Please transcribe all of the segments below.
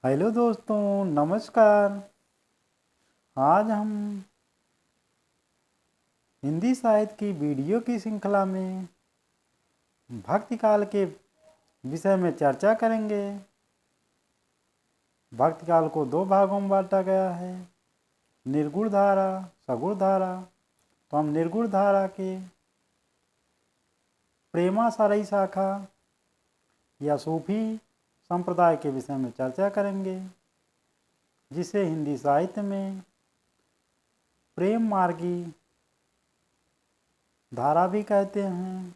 Hello दोस्तों, नमस्कार। आज हम हिंदी साहित्य की वीडियो की श्रृंखला में भक्ति काल के विषय में चर्चा करेंगे। भक्ति काल को दो भागों में बांटा गया है, निर्गुण धारा, सगुण धारा। तो हम निर्गुण धारा के प्रेमासारई शाखा या सूफी संप्रदाय के विषय में चर्चा करेंगे, जिसे हिंदी साहित्य में प्रेम मार्गी धारा भी कहते हैं।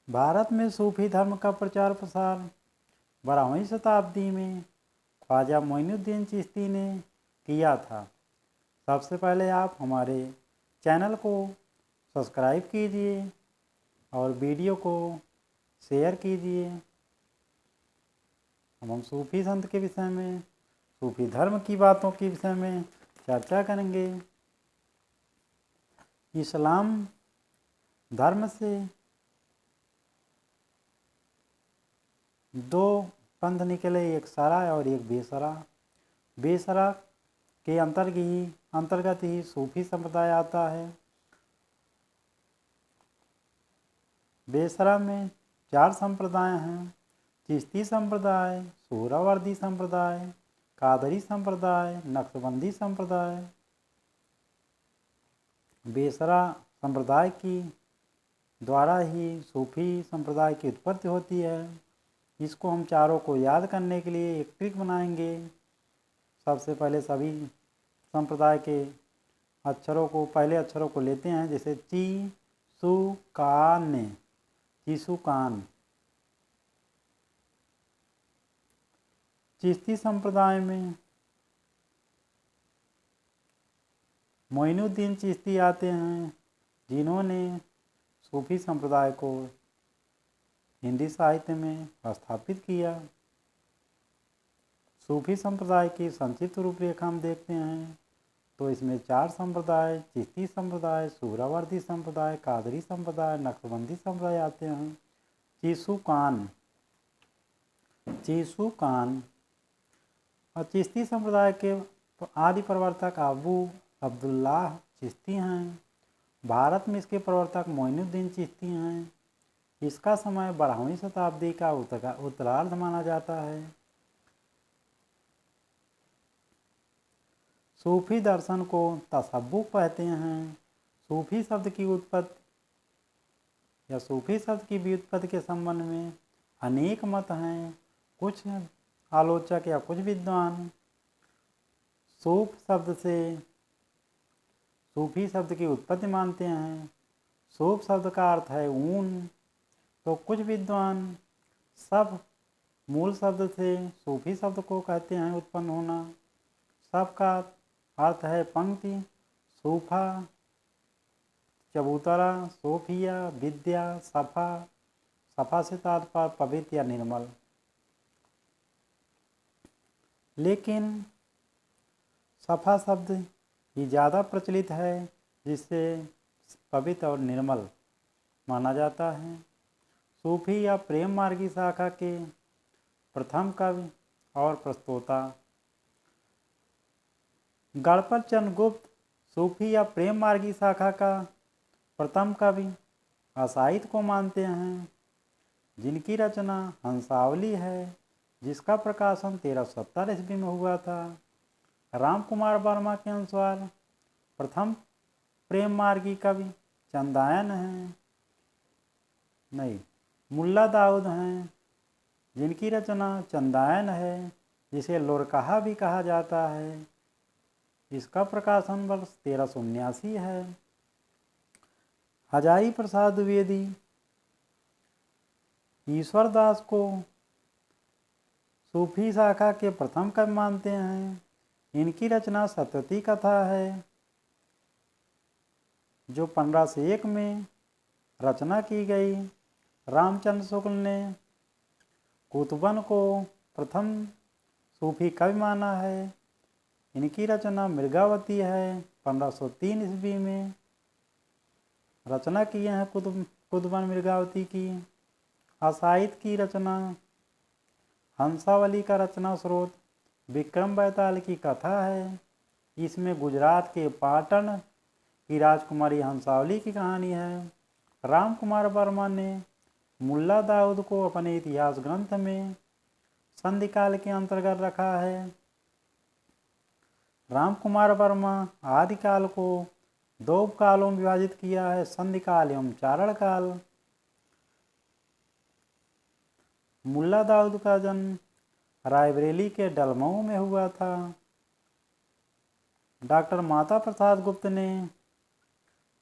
भारत में सूफी धर्म का प्रचार प्रसार 12वीं शताब्दी में ख्वाजा मोइनुद्दीन चिश्ती ने किया था। सबसे पहले आप हमारे चैनल को सब्सक्राइब कीजिए और वीडियो को शेयर कीजिए। हम सूफी संत के विषय में, सूफी धर्म की बातों के विषय में चर्चा करेंगे। इस्लाम धर्म से दो पंथ निकले, एक शरा और एक बेशरा। बेशरा के अंतर्गत ही सूफी संप्रदाय आता है। बेशरा में 4 संप्रदाय हैं: चिश्ती संप्रदाय, सोहरावर्दी संप्रदाय, कादरी संप्रदाय, नक्शबंदी संप्रदाय। बेशरा संप्रदाय की द्वारा ही सूफी संप्रदाय की उत्पत्ति होती है। इसको हम चारों को याद करने के लिए एक ट्रिक बनाएंगे। सबसे पहले सभी संप्रदाय के पहले अक्षरों को लेते हैं, जैसे ची सु कान, चिसुकान। चिश्ती संप्रदाय में मोइनुद्दीन चिश्ती आते हैं, जिन्होंने सूफी संप्रदाय को हिंदी साहित्य में स्थापित किया। सूफी संप्रदाय की संक्षिप्त रूपरेखा हम देखते हैं तो इसमें 4 संप्रदाय, चिश्ती संप्रदाय, सोहरावर्दी संप्रदाय, कादरी संप्रदाय, नक्शबंदी संप्रदाय आते हैं। चिसुकान और चिश्ती संप्रदाय के आदि प्रवर्तक अबू अब्दुल्लाह चिश्ती हैं। भारत में इसके प्रवर्तक मोइनुद्दीन चिश्ती हैं। इसका समय 12वीं शताब्दी का उत्तरार्ध माना जाता है। सूफी दर्शन को तसव्वुफ कहते हैं। सूफी शब्द की उत्पत्ति या सूफी शब्द की व्युत्पत्ति के संबंध में अनेक मत हैं। कुछ आलोचक या कुछ विद्वान सूफ शब्द से सूफी शब्द की उत्पत्ति मानते हैं। सूफ शब्द का अर्थ है ऊन, तो कुछ विद्वान सब मूल शब्द से सूफी शब्द को कहते हैं उत्पन्न होना। सब का अर्थ है पंक्ति, सूफा, चबूतरा, सोफिया, विद्या, सफा। सफा से तात्पर्य पवित्र या निर्मल। लेकिन सफा शब्द ही ज़्यादा प्रचलित है, जिससे पवित्र और निर्मल माना जाता है। सूफी या प्रेम मार्गी शाखा के प्रथम कवि और प्रस्तोता गणपत चंद्र गुप्त सूफी या प्रेम मार्गी शाखा का प्रथम कवि असाहित को मानते हैं, जिनकी रचना हंसावली है, जिसका प्रकाशन 1370 ईस्वी में हुआ था। राम कुमार वर्मा के अनुसार प्रथम प्रेम मार्गी कवि चंदायन हैं, मुल्ला दाऊद हैं, जिनकी रचना चंदायन है, जिसे लोरकहा भी कहा जाता है। इसका प्रकाशन वर्ष 1379 है। हजारी प्रसाद द्विवेदी ईश्वर दास को सूफी शाखा के प्रथम कवि मानते हैं। इनकी रचना सतवती कथा है, जो 1501 में रचना की गई। रामचंद्र शुक्ल ने कुतुबन को प्रथम सूफी कवि माना है। इनकी रचना मृगावती है, 1503 ईस्वी में रचना किए हैं कुतुबन मृगावती की। आसाहित की रचना हंसावली का रचना स्रोत विक्रम बैताल की कथा है। इसमें गुजरात के पाटन की राजकुमारी हंसावली की कहानी है। राम कुमार वर्मा ने मुल्ला दाऊद को अपने इतिहास ग्रंथ में संधिकाल के अंतर्गत रखा है। राम कुमार वर्मा आदिकाल को 2 कालों में विभाजित किया है, संधिकाल एवं चारण काल। मुल्ला दाऊद का जन्म रायबरेली के डलमऊ में हुआ था। डॉक्टर माता प्रसाद गुप्त ने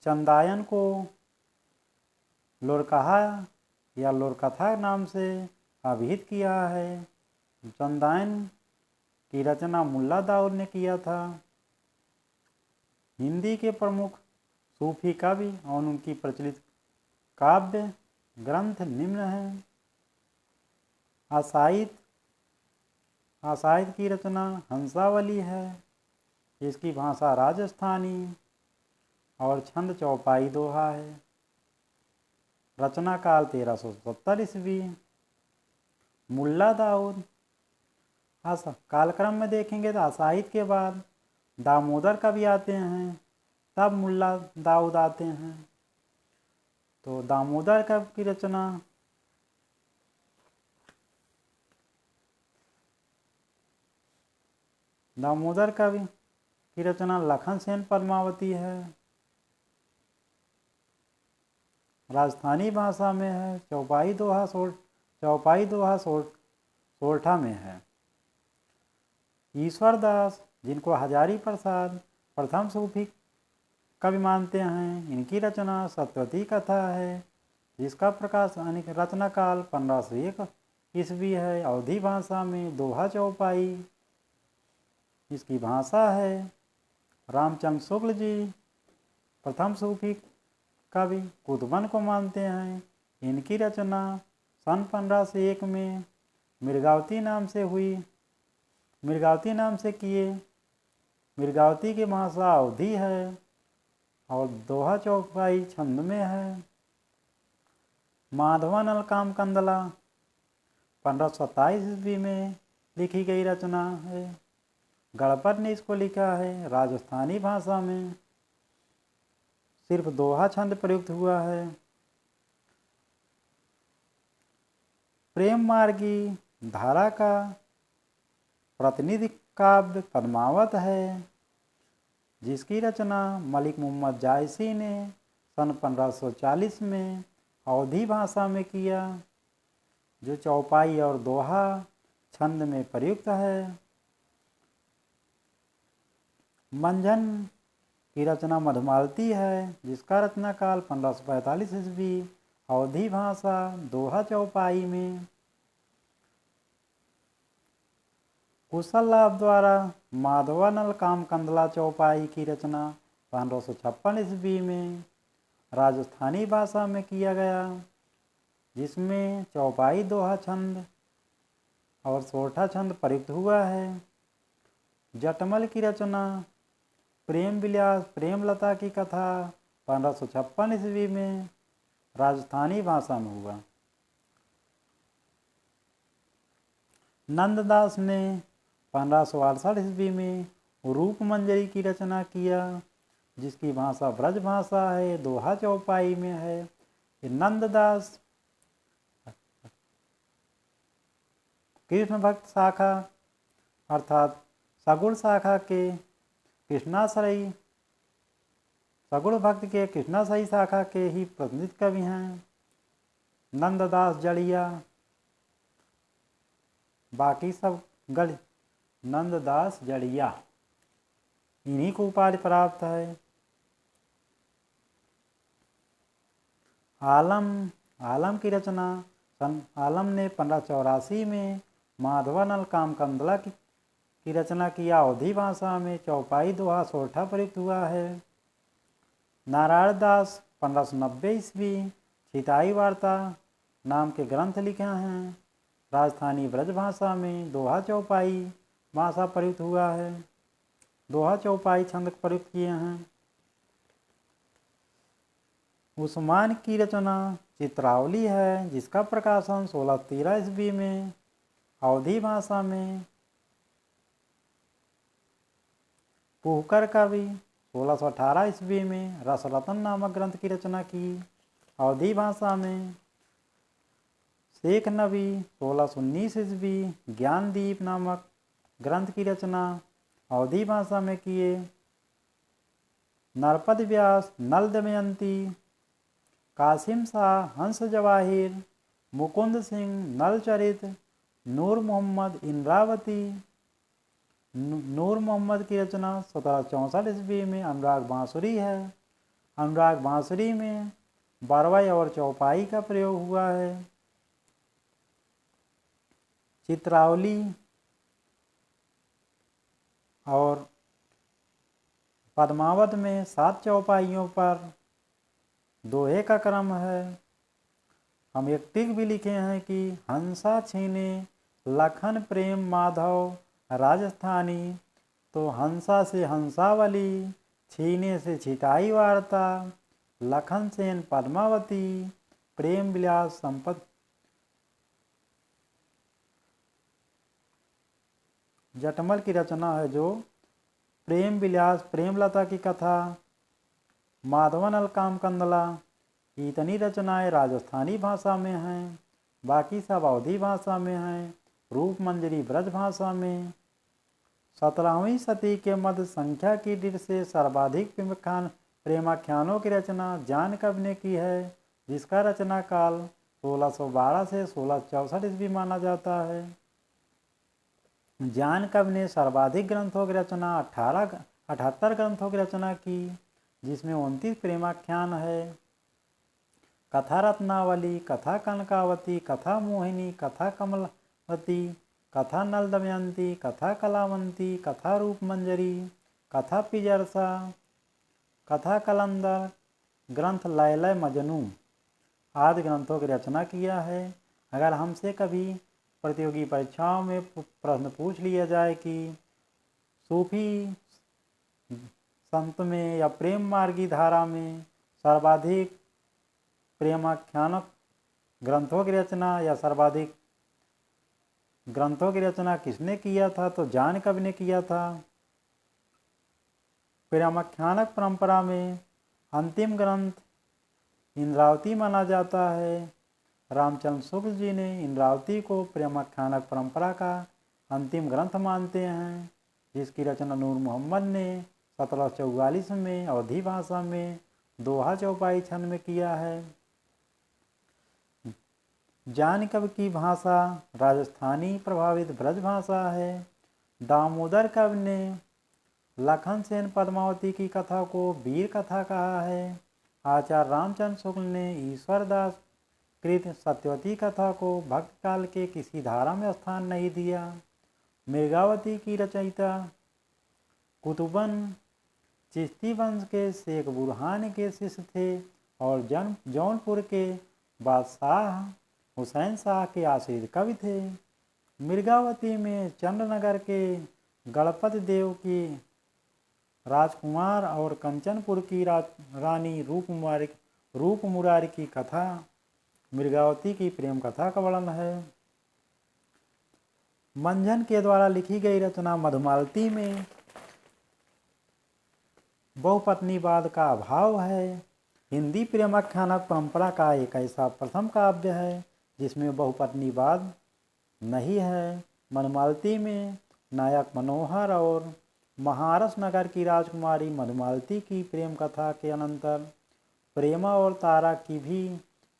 चंदायन को लोरकहा या लोरकथा नाम से अभिहित किया है। चंदायन की रचना मुल्ला दाऊद ने किया था। हिंदी के प्रमुख सूफी कवि और उनकी प्रचलित काव्य ग्रंथ निम्न हैं। आसाहित की रचना हंसावली है। इसकी भाषा राजस्थानी और छंद चौपाई दोहा है। रचना काल 1370 ईस्वी। मुल्ला दाऊद कालक्रम में देखेंगे तो आसाहित के बाद दामोदर कवि आते हैं, तब मुल्ला दाऊद आते हैं। तो दामोदर कवि की रचना दामोदर कवि की रचना लखन सेन पद्मावती है। राजस्थानी भाषा में है। चौपाई दोहा सोरठा में है। ईश्वर दास, जिनको हजारी प्रसाद प्रथम सूफी कवि मानते हैं, इनकी रचना सत्यवती कथा है, जिसका प्रकाश रचना काल 1501 ईस्वी है। अवधी भाषा में दोहा चौपाई इसकी भाषा है। रामचंद्र शुक्ल जी प्रथम सूफी कवि कुतुबन को मानते हैं। इनकी रचना सन 1501 में मृगावती नाम से किए। मृगावती की भाषा अवधी है और दोहा चौपाई छंद में है। माधवानल काम कंदला 1527 ईस्वी में लिखी गई रचना है। गणपत ने इसको लिखा है। राजस्थानी भाषा में सिर्फ दोहा छंद प्रयुक्त हुआ है। प्रेम मार्गी धारा का प्रतिनिधि काव्य पद्मावत है, जिसकी रचना मलिक मोहम्मद जायसी ने सन 1540 में अवधी भाषा में किया, जो चौपाई और दोहा छंद में प्रयुक्त है। मंझन की रचना मधुमालती है, जिसका रचना काल 1545 ईस्वी। अवधी भाषा दोहा चौपाई में। कुशल लाभ द्वारा माधवानल काम कंदला चौपाई की रचना 1556 ईस्वी में राजस्थानी भाषा में किया गया, जिसमें चौपाई दोहा छंद और सोरठा छंद प्रयुक्त हुआ है। जटमल की रचना प्रेम विलास प्रेमलता की कथा 1556 ईस्वी में राजस्थानी भाषा में हुआ। नंददास ने 1568 ईस्वी में रूप मंजरी की रचना किया, जिसकी भाषा ब्रज भाषा है, दोहा चौपाई में है। नंददास कृष्ण भक्त शाखा अर्थात सगुण शाखा के सगुण भक्त के कृष्णाशाही शाखा के ही प्रतिनिधित्व कवि हैं। नंददास जड़िया, बाकी सब नंददास जड़िया, इन्हीं को उपाधि प्राप्त है। आलम की रचना आलम ने 1584 में माधवानल काम कंदला की रचना किया। अवधी भाषा में चौपाई दोहा सोरठा प्रयुक्त हुआ है। नारायण दास 1590 ईस्वी छिताई वार्ता नाम के ग्रंथ लिखे हैं। राजस्थानी ब्रज भाषा में दोहा चौपाई भाषा प्रयुक्त हुआ है। दोहा चौपाई छंद प्रयुक्त किए हैं। उस्मान की रचना चित्रावली है, जिसका प्रकाशन 1613 ईस्वी में अवधी भाषा में। पुहकर कवि 1618 ईस्वी में रसरत्न नामक ग्रंथ की रचना की अवधी भाषा में। शेख नबी 1619 ईस्वी ज्ञानदीप नामक ग्रंथ की रचना अवधी भाषा में किए। नरपत व्यास नल दमयंती, कासिम शाह हंस जवाहिर, मुकुंद सिंह नलचरित, नूर मोहम्मद इंद्रावती। नूर मोहम्मद की रचना 1764 ईस्वी में अनुराग बांसुरी है। अनुराग बांसुरी में बारवाई और चौपाई का प्रयोग हुआ है। चित्रावली और पद्मावत में 7 चौपाइयों पर दोहे का क्रम है। हम एक टिक भी लिखे हैं कि हंसा छीने लखन प्रेम माधव राजस्थानी। तो हंसा से हंसावली, छीने से छिटाई वार्ता, लखन सेन पद्मावती, प्रेम विलास संपत। जटमल की रचना है जो प्रेम विलास प्रेमलता की कथा, माधवन अलकाम कंदला। इतनी रचनाएं राजस्थानी भाषा में हैं, बाकी सब अवधी भाषा में हैं। रूप मंजरी ब्रज भाषा में। 17वीं सदी के मध्य संख्या की दृष्टि से सर्वाधिक प्रेमाख्यानों की रचना जान कवि ने की है, जिसका रचना काल 1612 से 1664 ईस्वी माना जाता है। जान कवि ने सर्वाधिक ग्रंथों की रचना 78 ग्रंथों की रचना की, जिसमें 29 प्रेमाख्यान है। कथा रत्नावली, कथा कनकावती, कथा मोहिनी, कथा कमलवती, कथा नल दमयंती, कथा कलावंती, कथा रूप मंजरी, कथा पिजरसा, कथा कलंदर, ग्रंथ लैला मजनू आदि ग्रंथों की रचना किया है। अगर हमसे कभी प्रतियोगी परीक्षाओं में प्रश्न पूछ लिया जाए कि सूफी संत में या प्रेम मार्गी धारा में सर्वाधिक प्रेमाख्यानक ग्रंथों की रचना या सर्वाधिक ग्रंथों की रचना किसने किया था, तो जान कवि ने किया था। प्रेमाख्यानक परंपरा में अंतिम ग्रंथ इंद्रावती माना जाता है। रामचंद्र शुक्ल जी ने इंद्रावती को प्रेमाख्यानक परंपरा का अंतिम ग्रंथ मानते हैं, जिसकी रचना नूर मोहम्मद ने 1744 में अवधी भाषा में दोहा चौपाई छंद में किया है। जान कवि की भाषा राजस्थानी प्रभावित ब्रज भाषा है। दामोदर कवि ने लखन सेन पद्मावती की कथा को वीर कथा कहा है। आचार्य रामचंद्र शुक्ल ने ईश्वरदास कृत सत्यवती कथा को भक्त काल के किसी धारा में स्थान नहीं दिया। मृगावती की रचयिता कुतुबन चिश्ती वंश के शेख बुरहान के शिष्य थे और जौनपुर के बादशाह हुसैन शाह के आश्रित कवि थे। मृगावती में चंद्रनगर के गणपत देव की राजकुमार और कंचनपुर की रानी रूप मुरारी की कथा मृगावती की प्रेम कथा का वर्णन है। मंझन के द्वारा लिखी गई रचना मधुमालती में बहुपत्नीवाद का अभाव है। हिंदी प्रेमाख्यानक परंपरा का एक ऐसा प्रथम काव्य है जिसमें बहुपत्नीवाद नहीं है। मधुमालती में नायक मनोहर और महारस नगर की राजकुमारी मधुमालती की प्रेम कथा के अनंतर प्रेमा और तारा की भी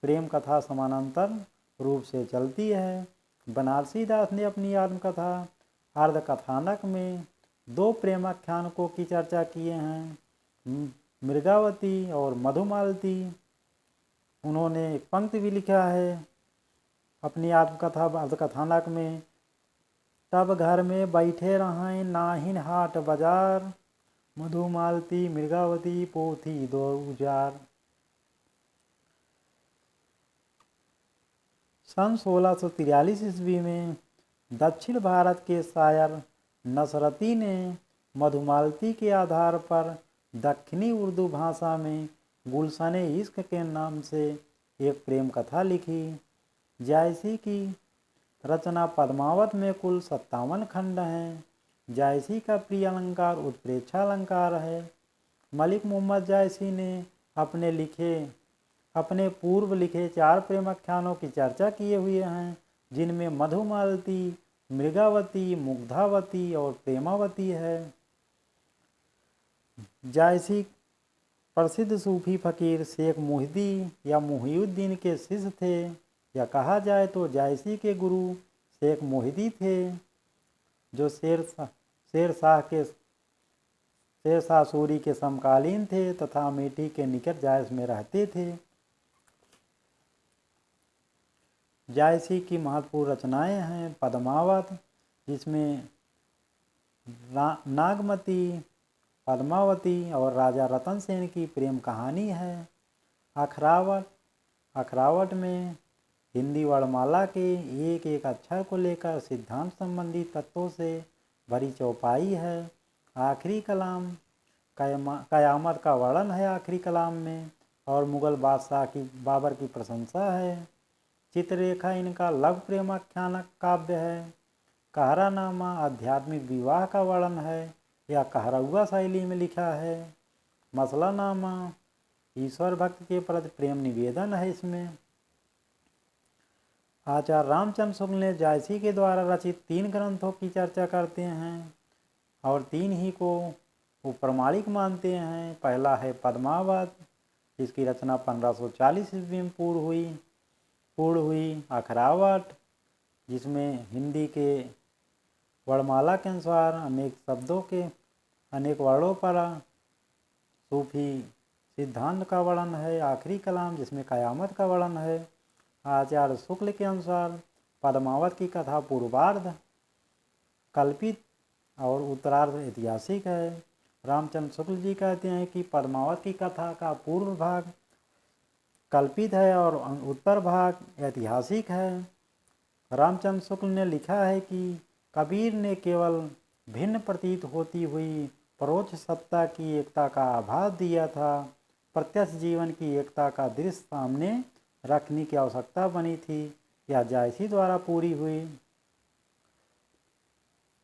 प्रेम कथा समानांतर रूप से चलती है। बनारसी दास ने अपनी आत्मकथा अर्धकथानक में 2 प्रेमाख्यानकों की चर्चा किए हैं, मृगावती और मधुमालती। उन्होंने एक पंक्ति भी लिखा है अपनी आत्मकथा अर्धकथानक में, तब घर में बैठे रहें नाहिन हाट बाजार, मधुमालती मृगावती पोथी 2 उजार। सन 1643 ईस्वी में दक्षिण भारत के शायर नसरती ने मधुमालती के आधार पर दक्षिणी उर्दू भाषा में गुलशन इश्क के नाम से एक प्रेम कथा लिखी। जायसी की रचना पद्मावत में कुल 57 खंड हैं। जायसी का प्रिय अलंकार उत्प्रेक्षा अलंकार है। मलिक मोहम्मद जायसी ने अपने पूर्व लिखे 4 प्रेमाख्यानों की चर्चा किए हुए हैं, जिनमें मधुमालती, मृगावती, मुग्धावती और प्रेमावती है। जायसी प्रसिद्ध सूफी फकीर शेख मुहिदी या मुहिउद्दीन के शिष्य थे, या कहा जाए तो जायसी के गुरु शेख मुहिदी थे, जो शेर शाह सूरी के समकालीन थे तथा अमेठी के निकट जायस में रहते थे। जायसी की महत्वपूर्ण रचनाएं हैं पद्मावत, जिसमें नागमती, पद्मावती और राजा रतन सेन की प्रेम कहानी है। अखरावट में हिंदी वर्णमाला के एक एक अक्षर को लेकर सिद्धांत संबंधी तत्वों से भरी चौपाई है। आखिरी कलाम कयामत का वर्णन है आखिरी कलाम में, और मुगल बादशाह की बाबर की प्रशंसा है। चित्ररेखा इनका लघु प्रेमाख्यान काव्य है। कहरानामा आध्यात्मिक विवाह का वर्णन है या कहरउआ शैली में लिखा है। मसलानामा ईश्वर भक्त के प्रति प्रेम निवेदन है। इसमें आचार्य रामचंद्र शुक्ल ने जायसी के द्वारा रचित 3 ग्रंथों की चर्चा करते हैं और 3 ही को वो प्रमाणिक मानते हैं। पहला है पद्मावत, जिसकी रचना 1540 ईस्वी में पूर्ण हुई। अखरावट, जिसमें हिंदी के वर्णमाला के अनुसार अनेक शब्दों के अनेक वर्णों पर सूफी सिद्धांत का वर्णन है। आखिरी कलाम, जिसमें कयामत का वर्णन है। आचार्य शुक्ल के अनुसार पद्मावत की कथा पूर्वार्ध कल्पित और उत्तरार्ध ऐतिहासिक है। रामचंद्र शुक्ल जी कहते हैं कि पद्मावत की कथा का पूर्व भाग कल्पित है और उत्तर भाग ऐतिहासिक है। रामचंद्र शुक्ल ने लिखा है कि कबीर ने केवल भिन्न प्रतीत होती हुई परोक्ष सत्ता की एकता का आभास दिया था। प्रत्यक्ष जीवन की एकता का दृश्य सामने रखने की आवश्यकता बनी थी। यह जायसी द्वारा पूरी हुई।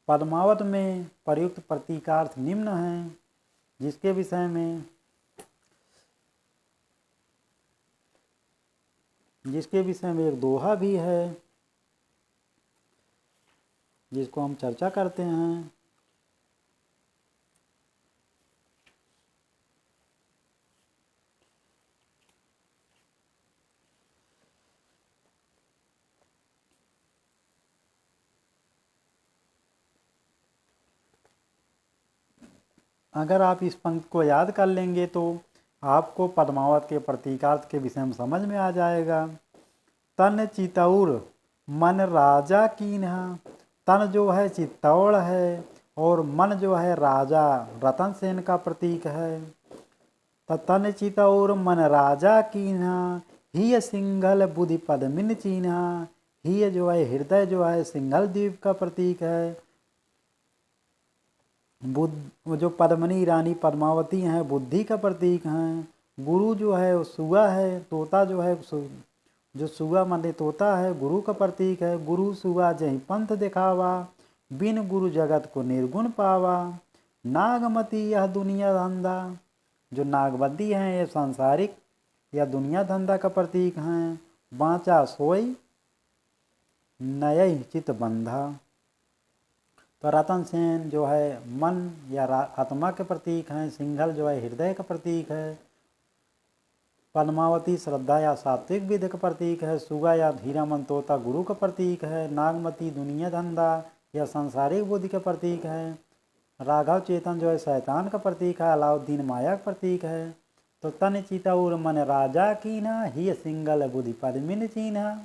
पद्मावत में प्रयुक्त प्रतीकार्थ निम्न हैं, जिसके विषय में एक दोहा भी है, जिसको हम चर्चा करते हैं। अगर आप इस पंक्ति को याद कर लेंगे तो आपको पद्मावत के प्रतीकार्थ के विषय में समझ में आ जाएगा। तन चितौर मन राजा कीन्हा, तन जो है चित्तौड़ है और मन जो है राजा रतन सेन का प्रतीक है। तन चितौर मन राजा कीन्हा, ही सिंघल बुद्धि पद्मिन चीन्हा। ही जो है हृदय जो है सिंघल द्वीप का प्रतीक है। बुद्ध जो पद्मिनी रानी पद्मावती हैं बुद्धि का प्रतीक हैं। गुरु जो है सुआ है, तोता जो है जो सुआ माने तोता है गुरु का प्रतीक है। गुरु सुआ जही पंथ दिखावा, बिन गुरु जगत को निर्गुण पावा। नागमती यह दुनिया धंधा, जो नागवती हैं ये सांसारिक या दुनिया धंधा का प्रतीक हैं। बाँचा सोई नय चित बंधा, तो रतन सेन जो है मन या आत्मा के प्रतीक हैं। सिंघल जो है हृदय का प्रतीक है। पद्मावती श्रद्धा या सात्विक विधि का प्रतीक है। सुगा या धीरा मन तोता गुरु का प्रतीक है। नागमती दुनिया धंधा या सांसारिक बुद्धि का प्रतीक है। राघव चेतन जो है शैतान का प्रतीक है। अलाउद्दीन माया का प्रतीक है। तो तन चितौर मन राजा कीन्हा, ही सिंगल बुद्धि पद्मिन चीन्हा।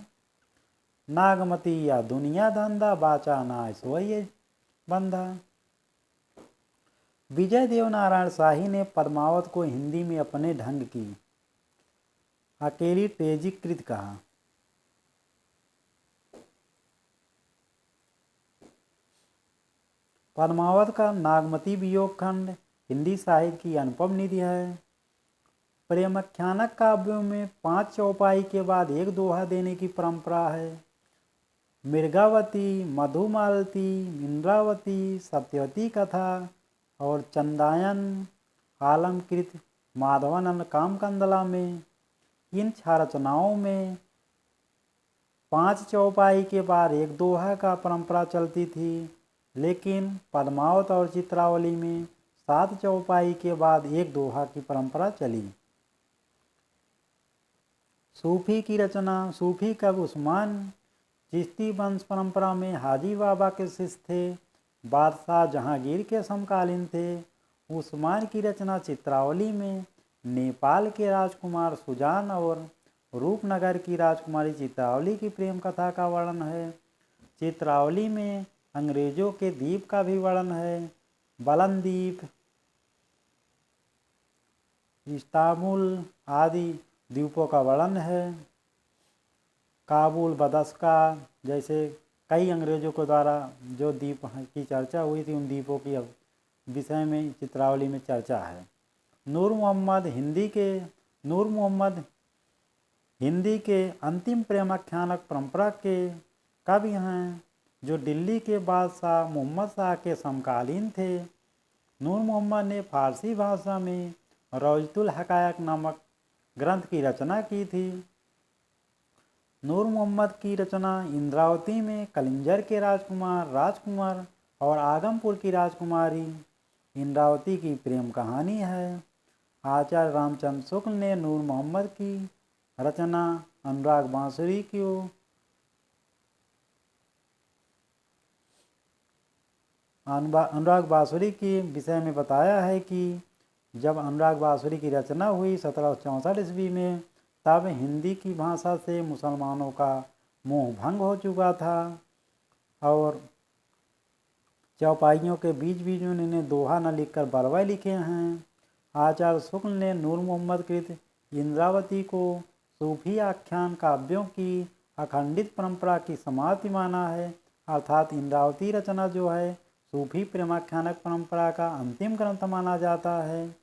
नागमती या दुनिया धंधा, बाचा नाय सोई बंधा। विजय देव नारायण शाही ने पद्मावत को हिंदी में अपने ढंग की अकेली तेजीकृत कहा। पद्मावत का नागमती वियोग खंड हिंदी साहित्य की अनुपम निधि है। प्रेमाख्यानक काव्यों में 5 चौपाई के बाद एक दोहा देने की परंपरा है। मृगावती, मधुमालती, इंद्रावती, सत्यवती कथा और चंदायन आलमकृत माधवानंद कामकंदला में इन 6 रचनाओं में 5 चौपाई के बाद एक दोहा का परंपरा चलती थी, लेकिन पद्मावत और चित्रावली में 7 चौपाई के बाद एक दोहा की परंपरा चली। सूफी की रचना। सूफी कवि उस्मान चिश्ती वंश परंपरा में हाजी बाबा के शिष्य थे, बादशाह जहांगीर के समकालीन थे। उस्मान की रचना चित्रावली में नेपाल के राजकुमार सुजान और रूपनगर की राजकुमारी चित्रावली की प्रेम कथा का वर्णन है। चित्रावली में अंग्रेजों के द्वीप का भी वर्णन है। बलन द्वीप, इस्तांबुल आदि द्वीपों का वर्णन है। काबुल, बदस्का जैसे कई अंग्रेजों के द्वारा जो द्वीप की चर्चा हुई थी, उन द्वीपों की विषय में चित्रावली में चर्चा है। नूर मोहम्मद हिंदी के अंतिम प्रेमाख्यानक परंपरा के कवि हैं, जो दिल्ली के बादशाह मोहम्मद शाह के समकालीन थे। नूर मोहम्मद ने फारसी भाषा में रौजतुल हकायक नामक ग्रंथ की रचना की थी। नूर मोहम्मद की रचना इंद्रावती में कलिंजर के राजकुमार और आगमपुर की राजकुमारी इंद्रावती की प्रेम कहानी है। आचार्य रामचंद्र शुक्ल ने नूर मोहम्मद की रचना अनुराग बांसुरी के विषय में बताया है कि जब अनुराग बांसुरी की रचना हुई 1764 ईस्वी में, तब हिंदी की भाषा से मुसलमानों का मोह भंग हो चुका था और चौपाइयों के बीच बीच में उन्होंने दोहा न लिखकर बरवा लिखे हैं। आचार्य शुक्ल ने नूर मोहम्मद कृत इंद्रावती को सूफी आख्यान काव्यों की अखंडित परंपरा की समाप्ति माना है, अर्थात इंद्रावती रचना जो है सूफी प्रेमाख्यानक परंपरा का अंतिम ग्रंथ माना जाता है।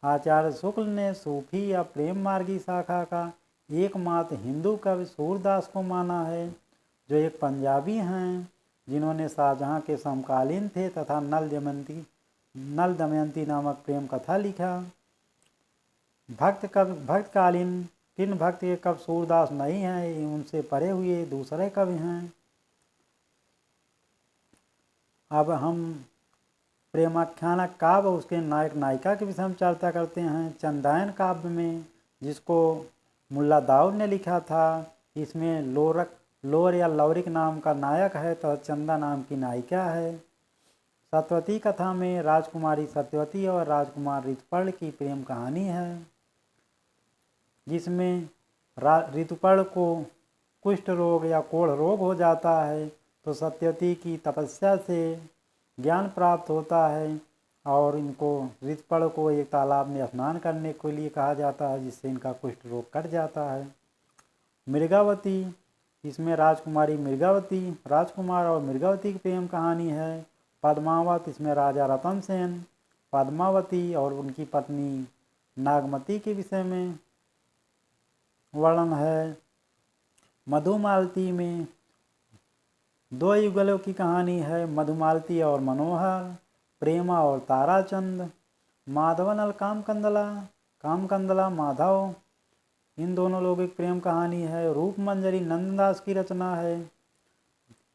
आचार्य शुक्ल ने सूफी या प्रेम मार्गी शाखा का एकमात्र हिंदू कवि सूरदास को माना है, जो एक पंजाबी हैं, जिन्होंने शाहजहां के समकालीन थे तथा नल दमयंती नामक प्रेम कथा लिखा। भक्तकालीन किन भक्त के कवि सूरदास नहीं हैं, उनसे परे हुए दूसरे कवि हैं। अब हम प्रेमाख्यानक काव्य उसके नायक नायिका के विषय में चर्चा करते हैं। चंदायन काव्य में, जिसको मुल्ला दाऊद ने लिखा था, इसमें लोर या लौरिक नाम का नायक है तो चंदा नाम की नायिका है। सत्यवती कथा में राजकुमारी सत्यवती और राजकुमार ऋतुपर्ण की प्रेम कहानी है, जिसमें ऋतुपर्ण को कुष्ठ रोग या कोढ़ रोग हो जाता है, तो सत्यवती की तपस्या से ज्ञान प्राप्त होता है और इनको ऋतुपर्ण को एक तालाब में स्नान करने के लिए कहा जाता है, जिससे इनका कुष्ठ रोग कट जाता है। मृगावती, इसमें राजकुमारी मृगावती, राजकुमार और मृगावती की प्रेम कहानी है। पद्मावत, इसमें राजा रतन सेन पद्मावती और उनकी पत्नी नागमती के विषय में वर्णन है। मधुमालती में 2 युगलों की कहानी है, मधुमालती और मनोहर, प्रेमा और ताराचंद। माधवानल कामकंदला माधव, इन दोनों लोगों की प्रेम कहानी है। रूपमंजरी नंददास की रचना है,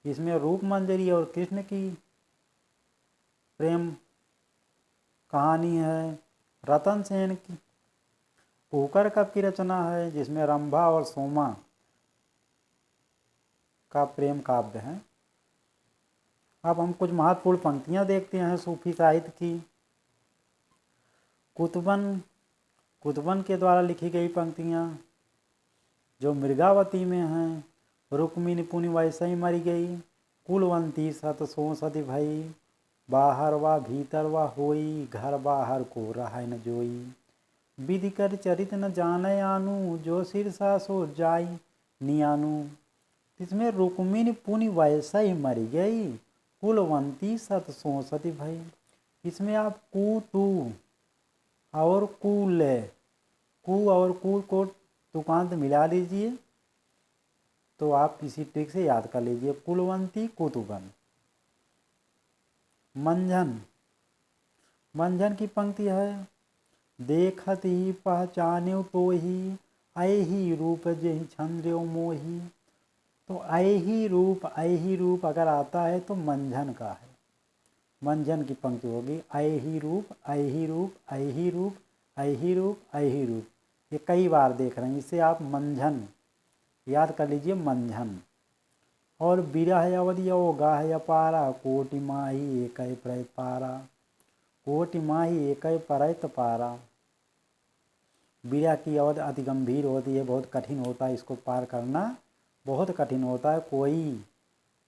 इसमें रूपमंजरी और कृष्ण की प्रेम कहानी है। रतन सेन की कुकर कब की रचना है, जिसमें रंभा और सोमा का प्रेम काव्य है। अब हम कुछ महत्वपूर्ण पंक्तियां देखते हैं सूफी साहित्य की। कुतुबन के द्वारा लिखी गई पंक्तियां जो मृगावती में हैं। रुक्मिणी पुनि वैसे ही मरी गई, कुलवंती सत सो सती भई, बाहर वा भीतर वा होई, घर बाहर को रहा न जोई, विधि कर चरित न जाने आनु, जो शीर्षा सो जाई नियानु। इसमें रुक्मिणी पुनि वैसा ही मरी गई, कुलवंती सत सो सती भई। इसमें आप कु तू और कुल कु और कु को तुकांत मिला लीजिए तो आप किसी ट्रिक से याद कर लीजिए। कुलवंती कुतुबन। मंझन, मंझन की पंक्ति है, देखत ही पहचान्यो तो ही ऐही रूप जेहि छंद्र्यो मोही। तो ऐही रूप अगर आता है तो मंझन का है। मंझन की पंक्ति होगी ऐही रूप ऐही रूप ऐही रूप ऐही रूप ऐही रूप। ये कई बार देख रहे हैं, इससे आप मंझन याद कर लीजिए, मंझन। और विरह अवधियो गाह अपारा कोटि माही एक प्रयत पारा। कोटि माही एक परैत पारा। विरह की अवधि अति गंभीर होती है, बहुत कठिन होता है, इसको पार करना बहुत कठिन होता है। कोई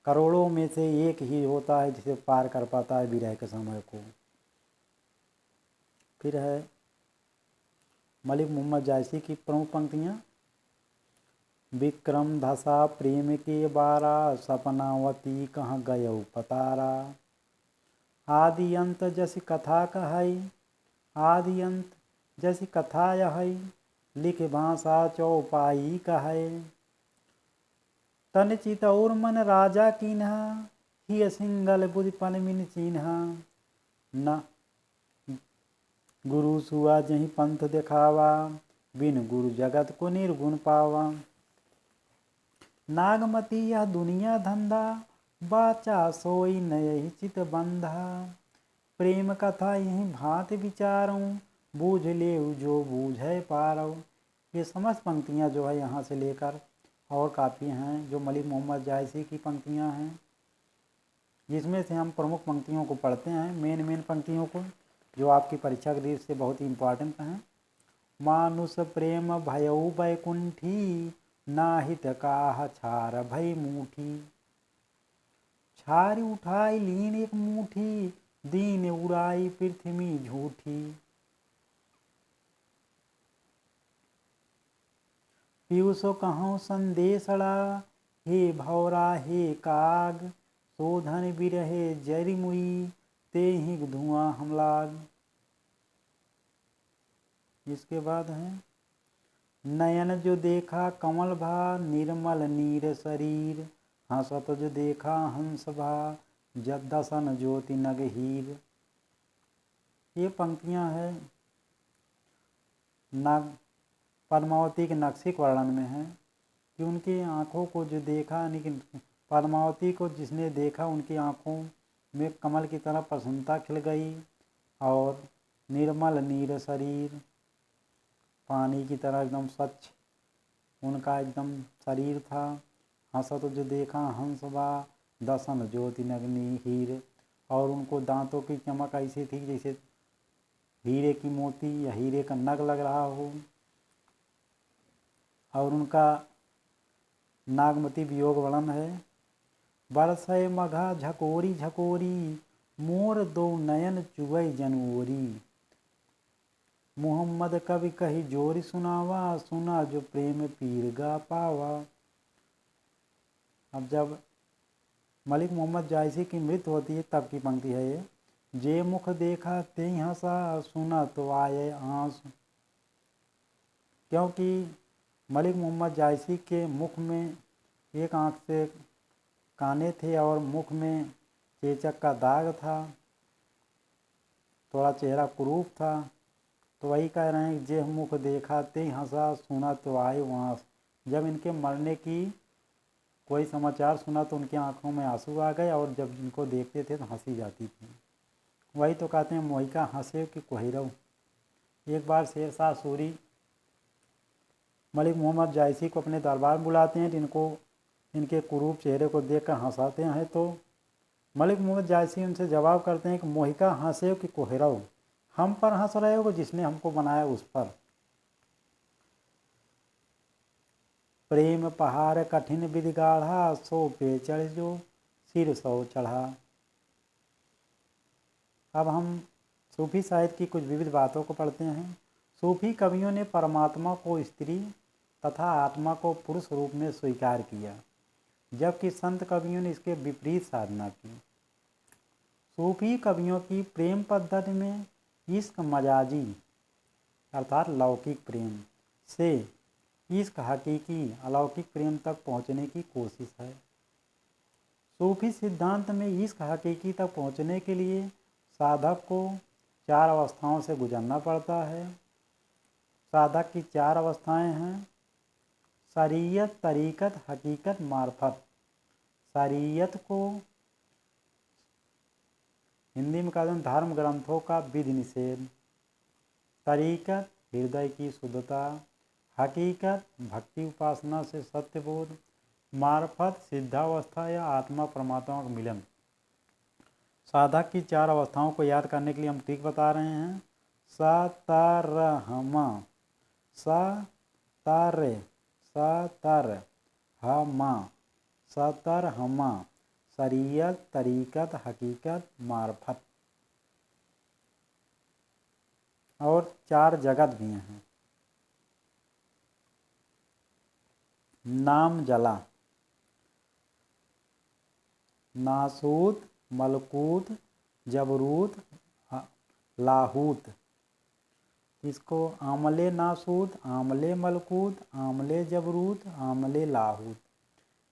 करोड़ों में से एक ही होता है जिसे पार कर पाता है विरह के समय को। फिर है मलिक मोहम्मद जायसी की प्रमुख पंक्तियाँ, विक्रम धसा प्रेम के बारा सपनावती कहाँ गयौ पतारा। आदि अंत जैसी कथा कहई, आदि अंत जैसी कथा यहई, लिख भाषा चौपाई कहे। तन चित और मन राजा कीन्हा, ही सिंगल बुद्धि पल मिन चीन्हा। न गुरु सुआ जही पंथ दिखावा, बिन गुरु जगत को निर्गुण पावा। नागमती यह दुनिया धंधा, बाचा सोई नयहि चित बंधा। प्रेम कथा यही भांति विचारूं, बूझ ले जो बूझे पारो। ये समस्त पंक्तियाँ जो है यहाँ से लेकर और काफ़ी हैं जो मलिक मोहम्मद जायसी की पंक्तियाँ हैं, जिसमें से हम प्रमुख पंक्तियों को पढ़ते हैं, मेन पंक्तियों को जो आपकी परीक्षा की दृष्टि से बहुत ही इम्पोर्टेंट हैं। मानुष प्रेम भयउ बैकुंठी, नाहित काह छार भई मूठी। छारी उठाई लीन एक मूठी, दीन उड़ाई पृथ्वी झूठी। पीयूषो कहूँ संदेशड़ा, हे भौरा हे काग। शोधन बिरहे जरि मुई, ते ही धुआं हम लाग। इसके बाद है, नयन जो देखा कमल भा, निर्मल नीर शरीर। हंसत जो देखा हंस भा, जब दसन ज्योति नग हीर। ये पंक्तियाँ हैं नाग पद्मावती के नक्शिक वर्णन में है कि उनकी आँखों को जो देखा, लेकिन पद्मावती को जिसने देखा उनकी आँखों में कमल की तरह प्रसन्नता खिल गई और निर्मल नीर शरीर, पानी की तरह एकदम स्वच्छ उनका एकदम शरीर था। हंसत जो देखा हंस बा, दसन ज्योति नगनी हीर। और उनको दांतों की चमक ऐसी थी जैसे हीरे की मोती या हीरे का नग लग रहा हो। और उनका नागमती वियोग वर्णन है, बरसय मघा झकोरी झकोरी, मोर दो नयन चुवई जनओरी। मोहम्मद कवि कही जोरी सुनावा, सुना जो प्रेम पीर गा पावा। अब जब मलिक मोहम्मद जायसी की मृत्यु होती है तब की पंक्ति है ये, जे मुख देखा ते हंसा, सुना तो आए आंसू। क्योंकि मलिक मोहम्मद जायसी के मुख में एक आंख से काने थे और मुख में चेचक का दाग था, थोड़ा चेहरा कुरूप था। तो वही कह रहे हैं, जे मुख देखा ते हंसा, सुना तो आए वहाँ। जब इनके मरने की कोई समाचार सुना तो उनकी आंखों में आंसू आ गए और जब इनको देखते थे तो हंसी जाती थी। वही तो कहते हैं, मोहिका हंसे कि कोहिरव। एक बार शेरशाह सूरी मलिक मोहम्मद जायसी को अपने दरबार में बुलाते हैं, इनको इनके कुरूप चेहरे को देखकर हंसाते हैं। तो मलिक मोहम्मद जायसी उनसे जवाब करते हैं कि मोहिका हंसे कि कोहिरव, हम पर हंस रहे हो जिसने हमको बनाया उस पर। प्रेम पहाड़ कठिन विधि गाढ़ा, सो पे चढ़ जो सिर सौ चढ़ा। अब हम सूफी साहित्य की कुछ विविध बातों को पढ़ते हैं। सूफी कवियों ने परमात्मा को स्त्री तथा आत्मा को पुरुष रूप में स्वीकार किया, जबकि संत कवियों ने इसके विपरीत साधना की। सूफी कवियों की प्रेम पद्धति में इश्क मजाजी अर्थात लौकिक प्रेम से इश्क हकीकी अलौकिक प्रेम तक पहुँचने की कोशिश है। सूफी सिद्धांत में इश्क हकीकी तक पहुँचने के लिए साधक को 4 अवस्थाओं से गुजरना पड़ता है। साधक की 4 अवस्थाएं हैं: शरीयत, तरीकत, हकीकत, मार्फत। शरीयत को हिंदी में कहते हैं धर्म ग्रंथों का विधि निषेध। तरीकत हृदय की शुद्धता। हकीकत भक्ति उपासना से सत्यबोध। मार्फत सिद्धावस्था या आत्मा परमात्मा का मिलन। साधक की 4 अवस्थाओं को याद करने के लिए हम ठीक बता रहे हैं। सतरहमा, सतरहमा, सतरहमा, शरीयत, तरीकत, हकीकत, मार्फत। और 4 जगत भी हैं। नाम जला, नासूत, मलकूत, जबरूत, लाहूत। इसको आमले नासूत, आमले मलकूत, आमले जबरूत, आमले लाहूत,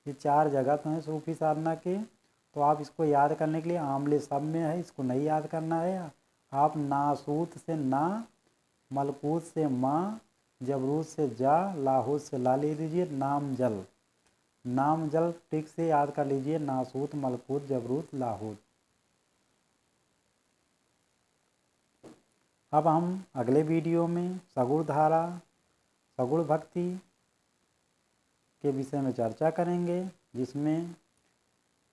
ये 4 जगत हैं सूफी साधना के। तो आप इसको याद करने के लिए आमले सब में है, इसको नहीं याद करना है। आप नासूत से ना, मलकूत से माँ, जबरूत से जा, लाहूत से ला ले लीजिए। नाम जल, नाम जल ठीक से याद कर लीजिए। नासूत, मलकूत, जबरूत, लाहूत। अब हम अगले वीडियो में सगुण धारा, सगुण भक्ति के विषय में चर्चा करेंगे, जिसमें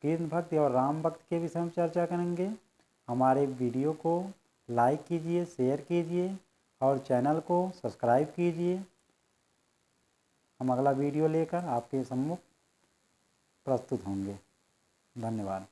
कृष्ण भक्ति और राम भक्ति के विषय में चर्चा करेंगे। हमारे वीडियो को लाइक कीजिए, शेयर कीजिए और चैनल को सब्सक्राइब कीजिए। हम अगला वीडियो लेकर आपके सम्मुख प्रस्तुत होंगे। धन्यवाद।